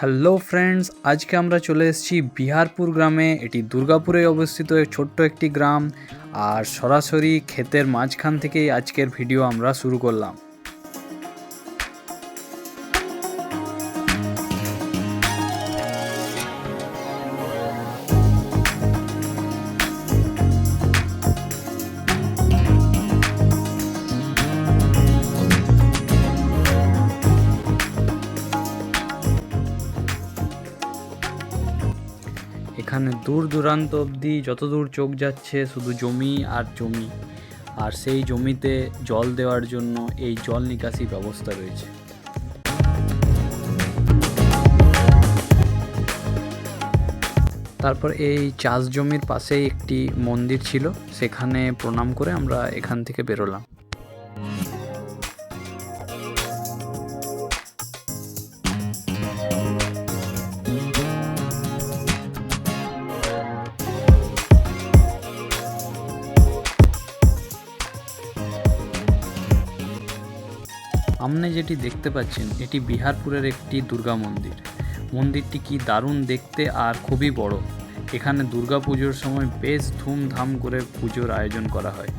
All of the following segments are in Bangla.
হ্যালো ফ্রেন্ডস, আজকে আমরা চলে এসেছি বিহারপুর গ্রামে। এটি দুর্গাপুরে অবস্থিত ছোট্ট একটি গ্রাম, আর সরাসরি ক্ষেতের মাঝখান থেকেই আজকের ভিডিও আমরা শুরু করলাম। এখানে দূর দূরান্ত অবধি যতদূর চোখ যাচ্ছে শুধু জমি আর জমি, আর সেই জমিতে জল দেওয়ার জন্য এই জল নিকাশি ব্যবস্থা রয়েছে। তারপর এই চাষ জমির পাশেই একটি মন্দির ছিল, সেখানে প্রণাম করে আমরা এখান থেকে বেরোলাম। সামনে যেটি দেখতে পাচ্ছেন এটি বিহারপুরের একটি দুর্গা মন্দির। মন্দিরটি কি দারুণ দেখতে আর খুবই বড়। এখানে দুর্গা পুজোর সময় বেশ ধুমধাম করে পুজোর আয়োজন করা হয়।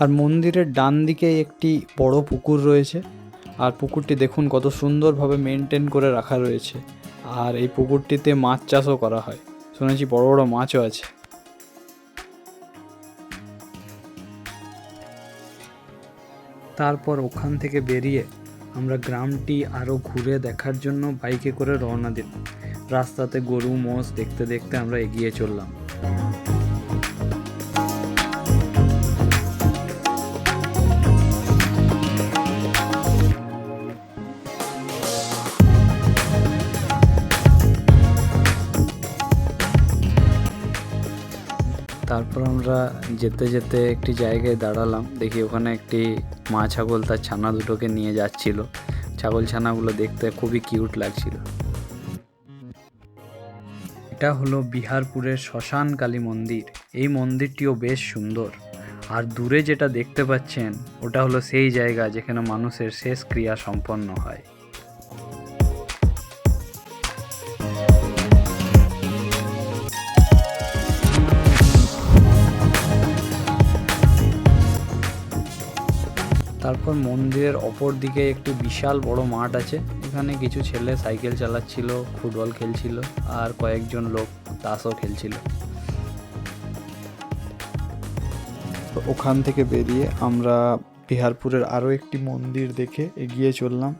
আর মন্দিরের ডান দিকে একটি বড় পুকুর রয়েছে, আর পুকুরটি দেখুন কত সুন্দরভাবে মেনটেন করে রাখা রয়েছে। আর এই পুকুরটিতে মাছ চাষও করা হয়, শুনেছি বড় বড় মাছও আছে। তারপর ওখান থেকে বেরিয়ে আমরা গ্রামটি আরও ঘুরে দেখার জন্য বাইকে করে রওনা দিলাম। রাস্তাতে গরু মোষ দেখতে দেখতে আমরা এগিয়ে চললাম। তারপর আমরা যেতে যেতে একটি জায়গায় দাঁড়ালাম, দেখি ওখানে একটি মা ছাগল তার ছানা দুটোকে নিয়ে যাচ্ছিল। ছাগল ছানাগুলো দেখতে খুবই কিউট লাগছিল। এটা হলো বিহারপুরের শ্মশান কালী মন্দির। এই মন্দিরটিও বেশ সুন্দর। আর দূরে যেটা দেখতে পাচ্ছেন ওটা হলো সেই জায়গা যেখানে মানুষের শেষ ক্রিয়া সম্পন্ন হয়। তারপর মন্দিরের অপর দিকে একটি বিশাল বড় মাঠ আছে। এখানে কিছু ছেলে সাইকেল চালাচ্ছিল, ফুটবল খেলছিল, আর কয়েকজন লোক তাসও খেলছিল। ওখান থেকে বেরিয়ে আমরা বিহারপুরের আরও একটি মন্দির দেখে এগিয়ে চললাম।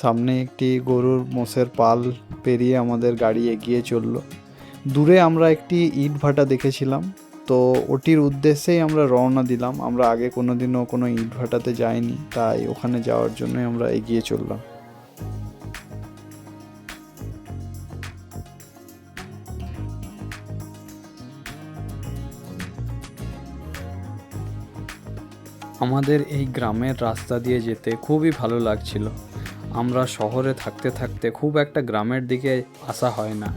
সামনে একটি গরুর মোষের পাল পেরিয়ে আমাদের গাড়ি এগিয়ে চলল। দূরে আমরা একটি ইট ভাটা দেখেছিলাম, তো ওটির উদ্দেশ্যেই আমরা রওনা দিলাম। আমরা আগে কোনোদিনও কোনো ইট ভাটাতে যাইনি, তাই ওখানে যাওয়ার জন্যই আমরা এগিয়ে চললাম। আমাদের এই গ্রামের রাস্তা দিয়ে যেতে খুবই ভালো লাগছিল। আমরা শহরে থাকতে থাকতে খুব একটা গ্রামের দিকে আসা হয় না।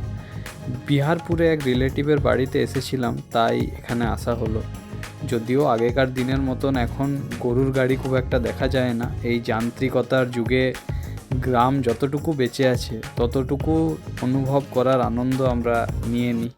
বিহারপুরে এক রিলেটিভের বাড়িতে এসেছিলাম, তাই এখানে আসা হলো। যদিও আগেকার দিনের মতন এখন গরুর গাড়ি খুব একটা দেখা যায় না। এই যান্ত্রিকতার যুগে গ্রাম যতটুকু বেঁচে আছে ততটুকু অনুভব করার আনন্দ আমরা নিয়ে নিই।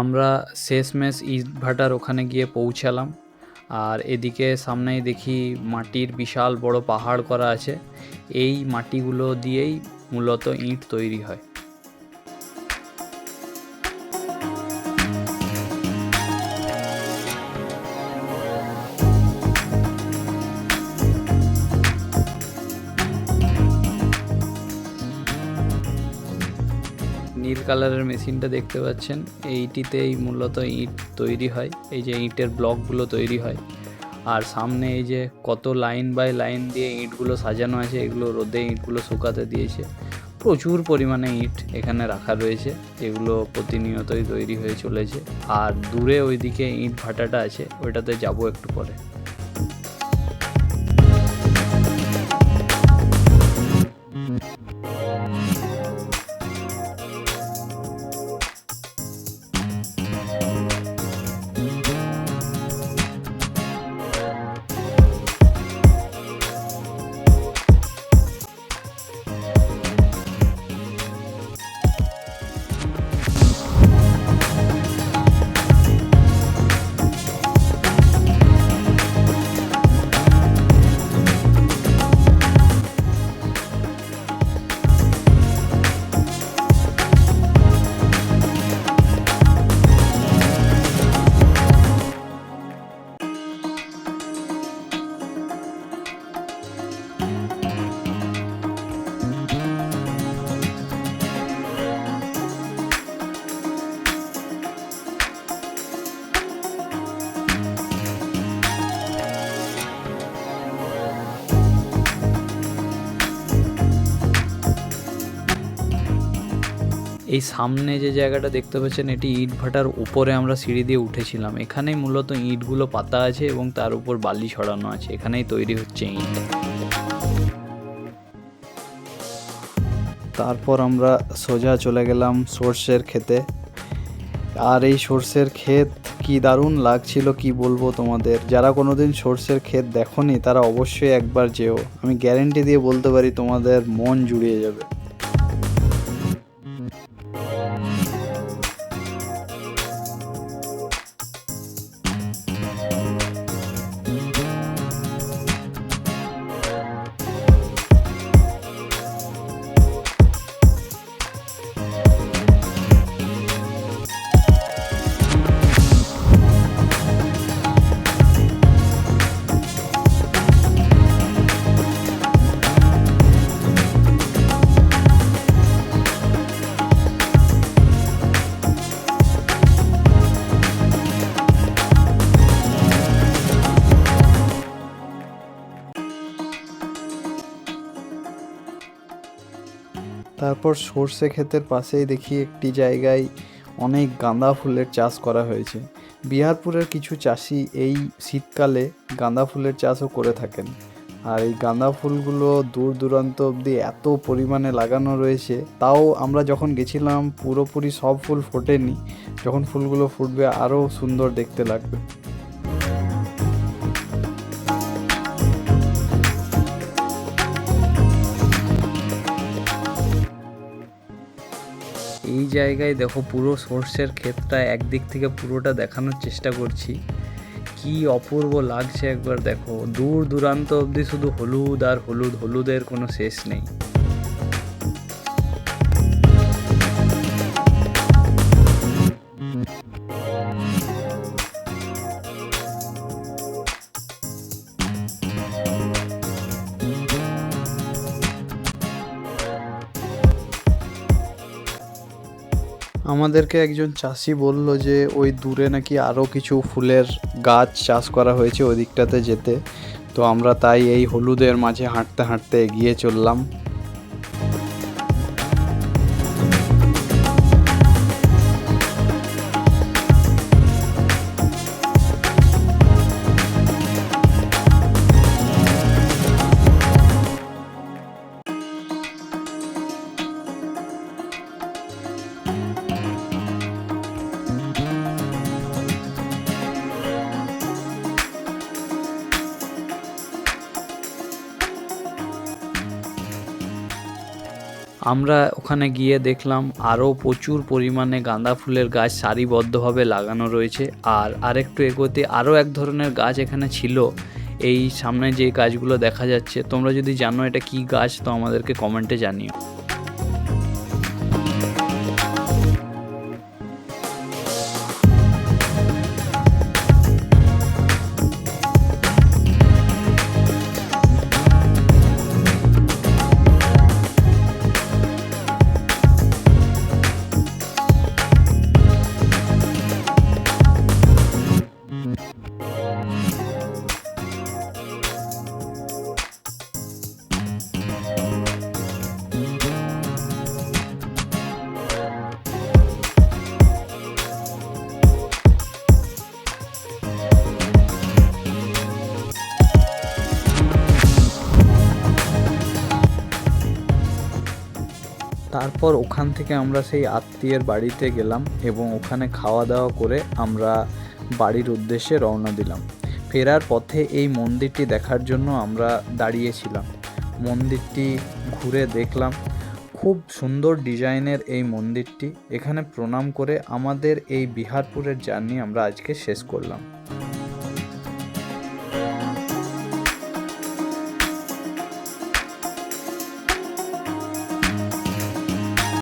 আমরা শেষমেশ ইটভাটার ওখানে গিয়ে পৌঁছালাম। আর এদিকে সামনেই দেখি মাটির বিশাল বড় পাহাড় করা আছে। এই মাটিগুলো দিয়েই মূলত ইট তৈরি হয়। নীল কালারের মেশিনটা দেখতে পাচ্ছেন, এইটিতেই মূলত ইট তৈরি হয়, এই যে ইটের ব্লকগুলো তৈরি হয়। আর সামনে এই যে কত লাইন বাই লাইন দিয়ে ইটগুলো সাজানো আছে, এগুলো রোদে ইটগুলো শুকাতে দিয়েছে। প্রচুর পরিমাণে ইট এখানে রাখা রয়েছে, এগুলো প্রতিনিয়তই তৈরি হয়ে চলেছে। আর দূরে ওইদিকে ইট ভাটাটা আছে, ওইটাতে যাব একটু পরে। এই সামনে যে জায়গাটা দেখতে পাচ্ছেন, এটি ইট ভাটার উপরে আমরা সিঁড়ি দিয়ে উঠেছিলাম। এখানেই মূলত ইটগুলো পাতা আছে এবং তার উপর বালি ছড়ানো আছে, এখানেই তৈরি হচ্ছে ইট। তারপর আমরা সোজা চলে গেলাম সর্ষের ক্ষেতে। আর এই সর্ষের ক্ষেত কি দারুণ লাগছিল, কি বলবো তোমাদের। যারা কোনোদিন সর্ষের ক্ষেত দেখোনি তারা অবশ্যই একবার যেও, আমি গ্যারেন্টি দিয়ে বলতে পারি তোমাদের মন জুড়িয়ে যাবে। তারপর সর্ষে ক্ষেতের পাশেই দেখি একটি জায়গায় অনেক গাঁদা ফুলের চাষ করা হয়েছে। বিহারপুরের কিছু চাষি এই শীতকালে গাঁদা ফুলের চাষও করে থাকেন। আর এই গাঁদা ফুলগুলো দূর দূরান্ত অবধি এত পরিমাণে লাগানো রয়েছে, তাও আমরা যখন গেছিলাম পুরোপুরি সব ফুল ফোটেনি। যখন ফুলগুলো ফুটবে আরও সুন্দর দেখতে লাগবে। এই জায়গায় দেখো পুরো সর্ষের ক্ষেতটা একদিক থেকে পুরোটা দেখানোর চেষ্টা করছি, কি অপূর্ব লাগছে একবার দেখো। দূর দূরান্ত অবধি শুধু হলুদ আর হলুদ, হলুদের কোনো শেষ নেই। আমাদেরকে একজন চাষি বলল যে ওই দূরে নাকি আরও কিছু ফুলের গাছ চাষ করা হয়েছে ওই দিকটাতে যেতে। তো আমরা তাই এই হলুদের মাঝে হাঁটতে হাঁটতে এগিয়ে চললাম। আমরা ওখানে গিয়ে দেখলাম আরও প্রচুর পরিমাণে গাঁদা ফুলের গাছ সারিবদ্ধভাবে লাগানো রয়েছে। আর আরেকটু এগোতে আরও এক ধরনের গাছ এখানে ছিল। এই সামনে যে গাছগুলো দেখা যাচ্ছে, তোমরা যদি জানো এটা কি গাছ তো আমাদেরকে কমেন্টে জানিও। তারপর ওখান থেকে আমরা সেই আত্মীয়ের বাড়িতে গেলাম এবং ওখানে খাওয়া দাওয়া করে আমরা বাড়ির উদ্দেশ্যে রওনা দিলাম। ফেরার পথে এই মন্দিরটি দেখার জন্য আমরা দাঁড়িয়েছিলাম। মন্দিরটি ঘুরে দেখলাম, খুব সুন্দর ডিজাইনের এই মন্দিরটি। এখানে প্রণাম করে আমাদের এই বিহারপুরের জার্নি আমরা আজকে শেষ করলাম।